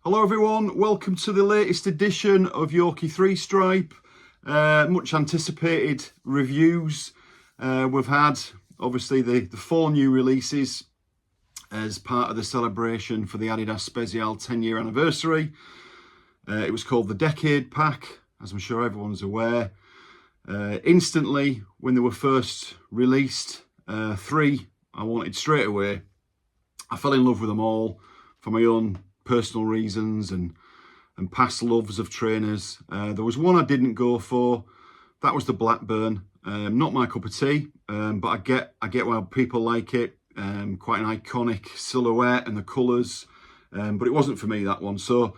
Hello everyone, welcome to the latest edition of Yorkie 3 Stripe. Much anticipated reviews. We've had obviously the 4 new releases as part of the celebration for the Adidas Spezial 10-year anniversary. It was called the Decade Pack, as I'm sure everyone's aware. Instantly, when they were first released, 3 I wanted straight away. I fell in love with them all for my own personal reasons and past loves of trainers. There was one I didn't go for. That was the Blackburn. Not my cup of tea, but I get why people like it. Quite an iconic silhouette and the colours, but it wasn't for me, that one. So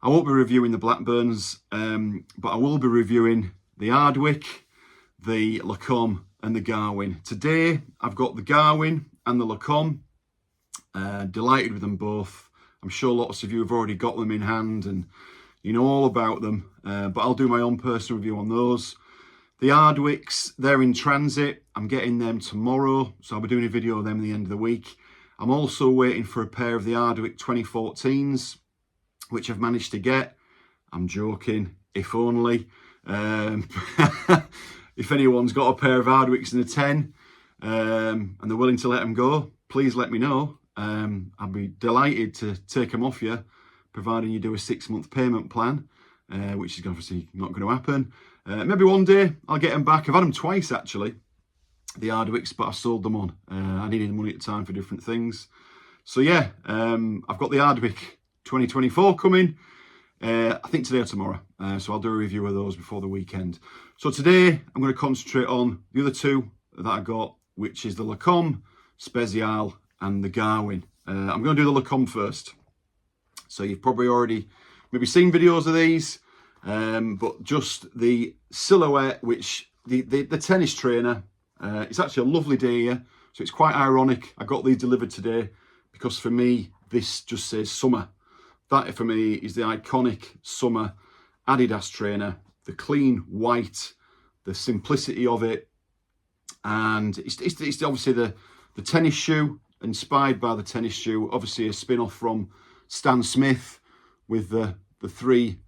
I won't be reviewing the Blackburns, but I will be reviewing the Hardwick, the Laom and the Garwin. Today I've got the Garwin and the Laom. Delighted with them both. I'm sure lots of you have already got them in hand and you know all about them, but I'll do my own personal review on those. The Hardwicks, they're in transit. I'm getting them tomorrow, so I'll be doing a video of them at the end of the week. I'm also waiting for a pair of the Hardwick 2014s, which I've managed to get. I'm joking, if only. If anyone's got a pair of Hardwicks in a 10 and they're willing to let them go, please let me know. I'd be delighted to take them off you, providing you do a 6-month payment plan, which is obviously not going to happen. Maybe one day I'll get them back. I've had them twice actually, the Hardwicks, but I sold them on. I needed money at the time for different things. So yeah, I've got the Hardwick 2024 coming, I think today or tomorrow. So I'll do a review of those before the weekend. So today I'm going to concentrate on the other 2 that I got, which is the Laom Spezial and the Garwin. I'm going to do the Laom first. So you've probably already maybe seen videos of these, but just the silhouette, which the tennis trainer, it's actually a lovely day here, so it's quite ironic I got these delivered today, because for me this just says summer. That for me is the iconic summer Adidas trainer, the clean white, the simplicity of it, and it's obviously the tennis shoe, inspired by the tennis shoe, obviously a spin-off from Stan Smith with the 3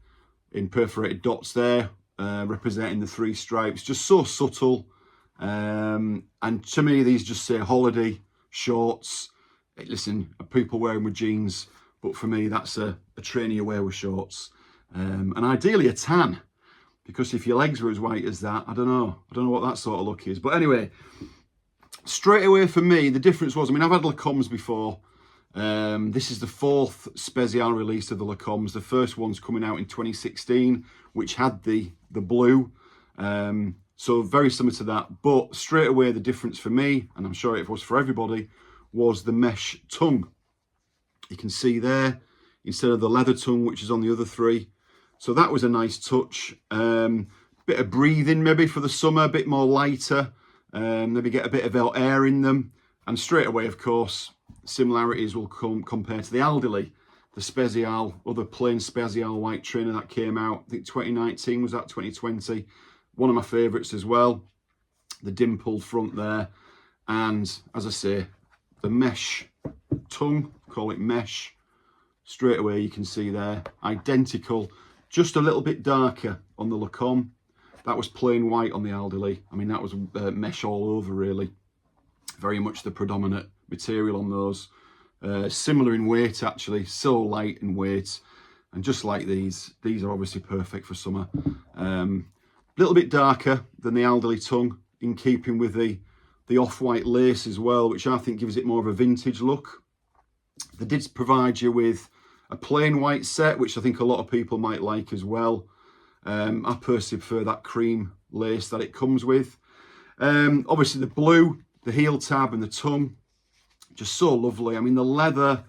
in perforated dots there, representing the 3 stripes. Just so subtle, and to me these just say holiday shorts. Listen, people wearing with jeans, but for me that's a trainer you wear with shorts, and ideally a tan, because if your legs were as white as that, I don't know what that sort of look is. But anyway, straight away for me, the difference was, I mean, I've had Laoms before. This is the 4th Spezial release of the Laoms. The first one's coming out in 2016, which had the blue. So very similar to that. But straight away, the difference for me, and I'm sure it was for everybody, was the mesh tongue. You can see there, instead of the leather tongue, which is on the other 3. So that was a nice touch. Bit of breathing maybe for the summer, a bit more lighter. Maybe get a bit of air in them, and straight away, of course, similarities will come compared to the elderly, the Spezial, other plain Spezial white trainer that came out. I think 2019 was that, 2020. One of my favourites as well. The dimpled front there, and as I say, the mesh tongue, call it mesh. Straight away, you can see there, identical, just a little bit darker on the Laom. That was plain white on the elderly. I mean, that was mesh all over, really. Very much the predominant material on those. Similar in weight, actually. So light in weight. And just like these are obviously perfect for summer. A little bit darker than the elderly tongue, in keeping with the off-white lace as well, which I think gives it more of a vintage look. They did provide you with a plain white set, which I think a lot of people might like as well. I personally prefer that cream lace that it comes with. Obviously the blue, the heel tab and the tongue, just so lovely. I mean, the leather,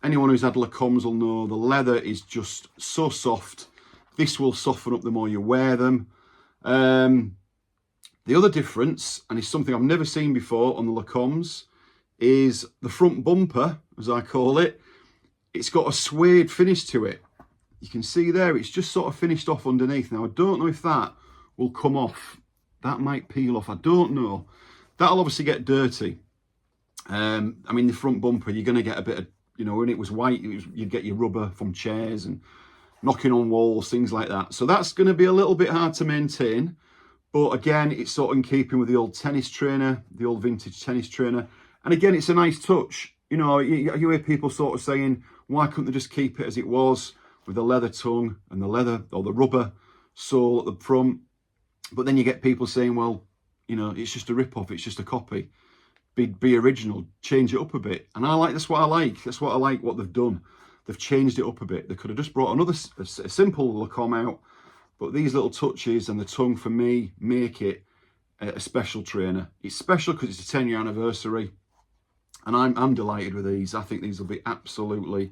anyone who's had Laoms will know, the leather is just so soft. This will soften up the more you wear them. The other difference, and it's something I've never seen before on the Laoms, is the front bumper, as I call it. It's got a suede finish to it. You can see there, it's just sort of finished off underneath. Now, I don't know if that will come off. That might peel off, I don't know. That'll obviously get dirty. I mean, the front bumper, you're going to get a bit of you know, when it was white, you'd get your rubber from chairs and knocking on walls, things like that. So that's going to be a little bit hard to maintain. But again, it's sort of in keeping with the old tennis trainer, the old vintage tennis trainer. And again, it's a nice touch. You know, you hear people sort of saying, why couldn't they just keep it as it was with the leather tongue and the leather or the rubber sole at the front? But then you get people saying, well, you know, it's just a rip-off, it's just a copy. Be original, change it up a bit. And that's what I like. That's what I like, what they've done. They've changed it up a bit. They could have just brought another a simple Laom out, but these little touches and the tongue for me make it a special trainer. It's special because it's a 10-year anniversary, and I'm delighted with these. I think these will be absolutely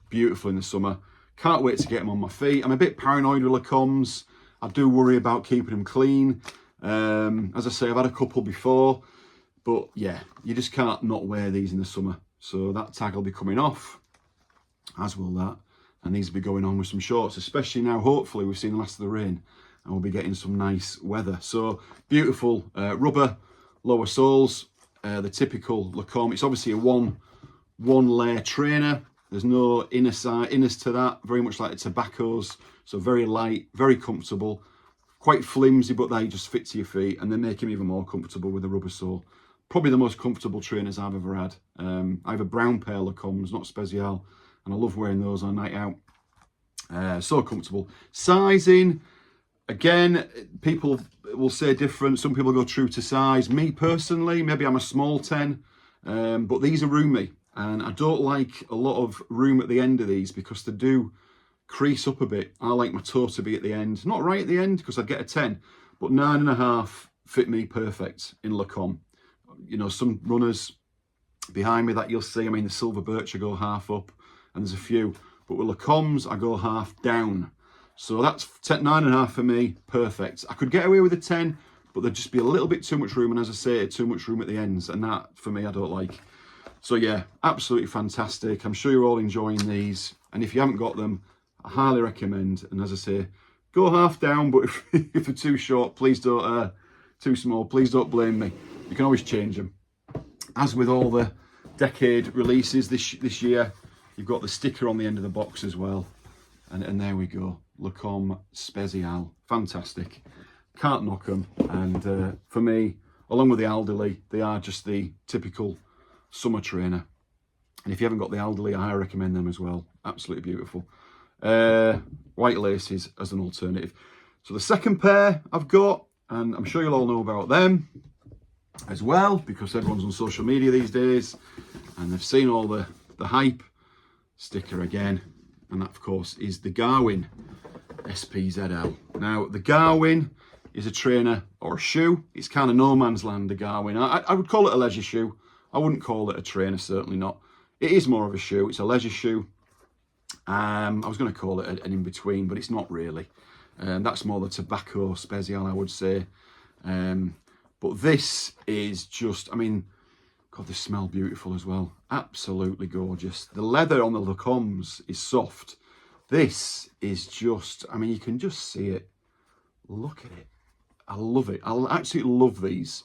beautiful in the summer. Can't wait to get them on my feet. I'm a bit paranoid with Laoms. I do worry about keeping them clean. As I say, I've had a couple before, but yeah, you just can't not wear these in the summer. So that tag will be coming off, as will that. And these will be going on with some shorts, especially now, hopefully, we've seen the last of the rain and we'll be getting some nice weather. So beautiful rubber lower soles, the typical Laom. It's obviously a one layer trainer. There's no inners to that, very much like the tobaccos. So very light, very comfortable, quite flimsy, but they just fit to your feet and they make them even more comfortable with the rubber sole. Probably the most comfortable trainers I've ever had. I have a brown pair of Laoms, not Spezial, and I love wearing those on night out. So comfortable. Sizing, again, people will say different. Some people go true to size. Me personally, maybe I'm a small 10, but these are roomy. And I don't like a lot of room at the end of these because they do crease up a bit. I like my toe to be at the end. Not right at the end because I'd get a 10, but 9.5 fit me perfect in Laom. You know, some runners behind me that you'll see, I mean, the silver birch I go half up, and there's a few. But with Laoms, I go half down. So that's 9.5 for me, perfect. I could get away with a 10, but there'd just be a little bit too much room. And as I say, too much room at the ends. And that, for me, I don't like. So yeah, absolutely fantastic. I'm sure you're all enjoying these. And if you haven't got them, I highly recommend. And as I say, go half down, but if they're too short, please don't, too small, please don't blame me. You can always change them. As with all the decade releases this year, you've got the sticker on the end of the box as well. And there we go, Laom Spezial, fantastic. Can't knock them. And for me, along with the elderly, they are just the typical summer trainer. And if you haven't got the elderly, I recommend them as well. Absolutely beautiful. White laces as an alternative. So the second pair I've got, and I'm sure you'll all know about them as well, because everyone's on social media these days and they've seen all the hype. Sticker again, and that of course is the Garwin spzl. Now the Garwin is a trainer or a shoe. It's kind of no man's land, the Garwin. I would call it a leisure shoe. I wouldn't call it a trainer, certainly not. It is more of a shoe. It's a leisure shoe. I was going to call it an in-between, but it's not really. That's more the tobacco Spezial, I would say. But this is just, I mean, God, they smell beautiful as well. Absolutely gorgeous. The leather on the Laoms is soft. This is just, I mean, you can just see it. Look at it. I love it. I absolutely love these.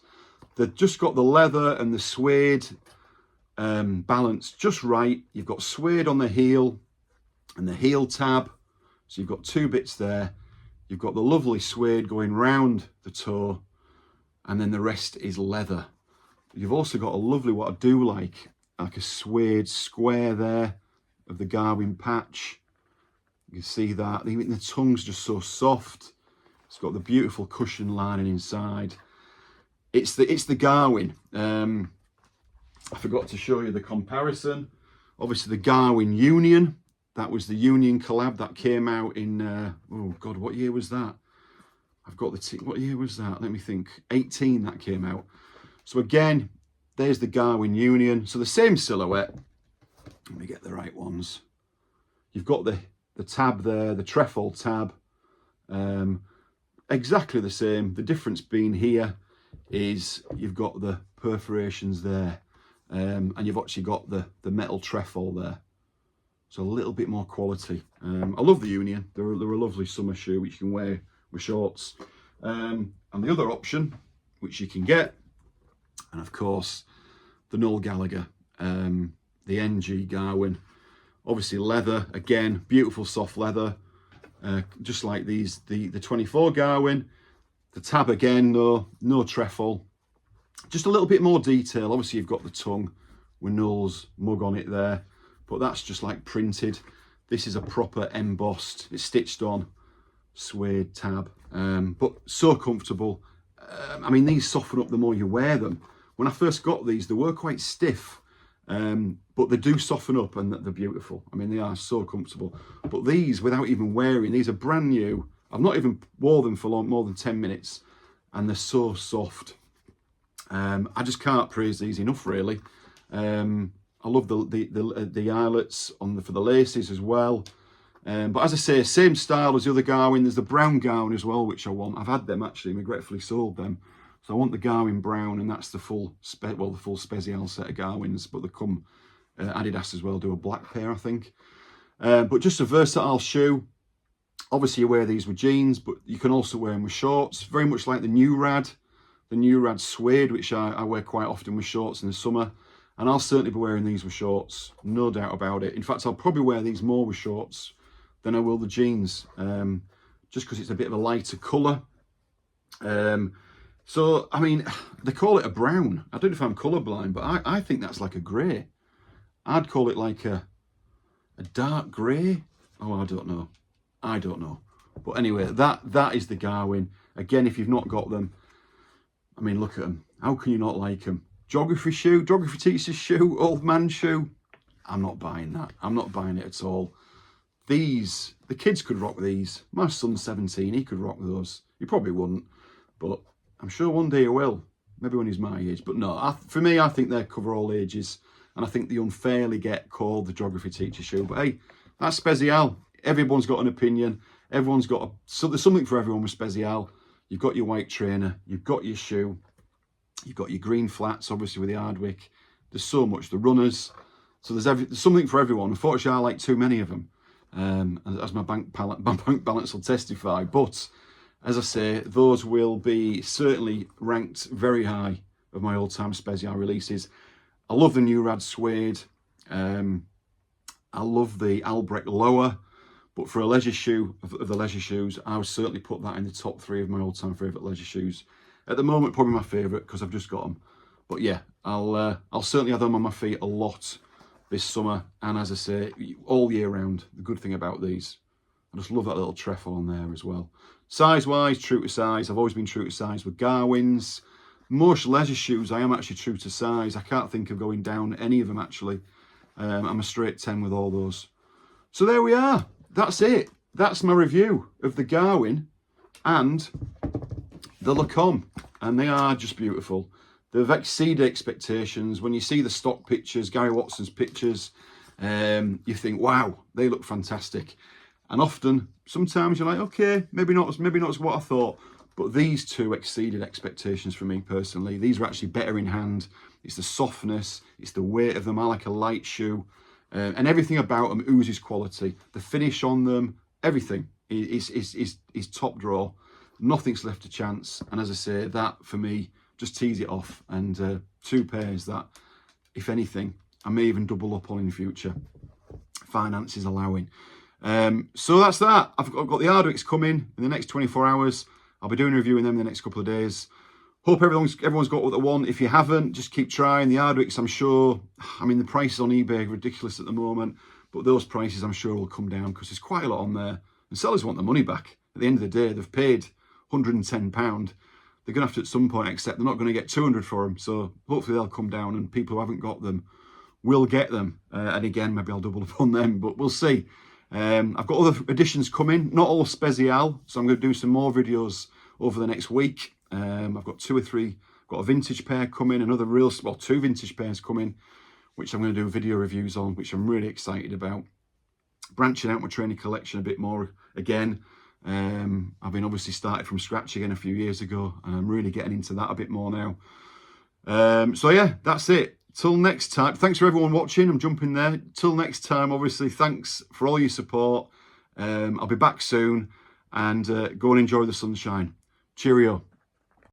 They've just got the leather and the suede balance just right. You've got suede on the heel and the heel tab. So you've got two bits there. You've got the lovely suede going round the toe, and then the rest is leather. You've also got a lovely, what I do like a suede square there of the Garwin patch. You can see that. Even the tongue's just so soft. It's got the beautiful cushion lining inside. It's the Garwin. I forgot to show you the comparison. Obviously the Garwin Union. That was the Union collab that came out in, oh God, what year was that? I've got what year was that? Let me think. 18 that came out. So again, there's the Garwin Union. So the same silhouette. Let me get the right ones. You've got the tab there, the trefoil tab. Exactly the same. The difference being here is you've got the perforations there. And you've actually got the metal trefoil there. So a little bit more quality. I love the Union. They're a lovely summer shoe which you can wear with shorts. And the other option, which you can get, and of course, the Noel Gallagher the NG Garwin. Obviously leather, again, beautiful soft leather, just like these, the 24 Garwin. The tab again, no trefoil. Just a little bit more detail. Obviously you've got the tongue with Null's mug on it there, but that's just like printed. This is a proper embossed, it's stitched on suede tab, but so comfortable. I mean, these soften up the more you wear them. When I first got these, they were quite stiff, but they do soften up and they're beautiful. I mean, they are so comfortable. But these, without even wearing, these are brand new. I've not even wore them for more than 10 minutes, and they're so soft. I just can't praise these enough, really. I love the eyelets for the laces as well. But as I say, same style as the other Garwin. There's the brown Garwin as well, which I want. I've had them actually, regretfully sold them. So I want the Garwin brown, and that's the full Spezial set of Garwins. But they come Adidas as well, do a black pair, I think. But just a versatile shoe. Obviously, you wear these with jeans, but you can also wear them with shorts. Very much like the New Rad suede, which I wear quite often with shorts in the summer. And I'll certainly be wearing these with shorts, no doubt about it. In fact, I'll probably wear these more with shorts than I will the jeans, just because it's a bit of a lighter colour. So, I mean, they call it a brown. I don't know if I'm colourblind, but I think that's like a grey. I'd call it like a dark grey. Oh, I don't know. But anyway, that is the Garwin. Again, if you've not got them, I mean, look at them. How can you not like them? Geography shoe, geography teacher's shoe, old man shoe. I'm not buying that. I'm not buying it at all. These, the kids could rock these. My son's 17, he could rock those. He probably wouldn't, but I'm sure one day he will. Maybe when he's my age. But no, for me, I think they cover all ages. And I think they unfairly get called the geography teacher shoe. But hey, that's Spezial. Everyone's got an opinion. Everyone's got so there's something for everyone with Spezial. You've got your white trainer. You've got your shoe. You've got your green flats, obviously, with the Hardwick. There's so much. The runners. So there's something for everyone. Unfortunately, I like too many of them, as my bank balance will testify. But, as I say, those will be certainly ranked very high of my all-time Spezial releases. I love the New Rad suede. I love the Albrecht lower. But for a leisure shoe, of the leisure shoes, I would certainly put that in the top 3 of my all-time favourite leisure shoes. At the moment, probably my favourite because I've just got them. But yeah, I'll certainly have them on my feet a lot this summer. And as I say, all year round. The good thing about these, I just love that little trefoil on there as well. Size-wise, true to size. I've always been true to size with Garwins. Most leisure shoes, I am actually true to size. I can't think of going down any of them, actually. I'm a straight 10 with all those. So there we are. That's it. That's my review of the Garwin and the Laom. And they are just beautiful. They've exceeded expectations. When you see the stock pictures, Gary Watson's pictures, you think, wow, they look fantastic. And often, sometimes you're like, okay, maybe not as what I thought. But these two exceeded expectations for me personally. These are actually better in hand. It's the softness, it's the weight of them. I like a light shoe. And everything about them oozes quality. The finish on them, everything is top draw. Nothing's left to chance. And as I say, that for me, just tease it off. And 2 pairs that, if anything, I may even double up on in the future. Finances allowing. So that's that. I've got the Hardwicks coming in the next 24 hours. I'll be doing a review in them in the next couple of days. Hope everyone's got what they want. If you haven't, just keep trying. The Hardwicks, I'm sure, I mean, the prices on eBay are ridiculous at the moment, but those prices I'm sure will come down because there's quite a lot on there. And sellers want the money back. At the end of the day, they've paid £110. They're going to have to at some point accept they're not going to get 200 for them. So hopefully they'll come down and people who haven't got them will get them. And again, maybe I'll double up on them, but we'll see. I've got other editions coming, not all Spezial, so I'm going to do some more videos over the next week. I've got 2 or 3, got a vintage pair coming, another well, 2 vintage pairs coming, which I'm going to do video reviews on, which I'm really excited about. Branching out my training collection a bit more again. I've been obviously started from scratch again a few years ago, and I'm really getting into that a bit more now. So yeah, that's it. Till next time, thanks for everyone watching. I'm jumping there. Till next time, obviously, thanks for all your support. I'll be back soon, and go and enjoy the sunshine. Cheerio.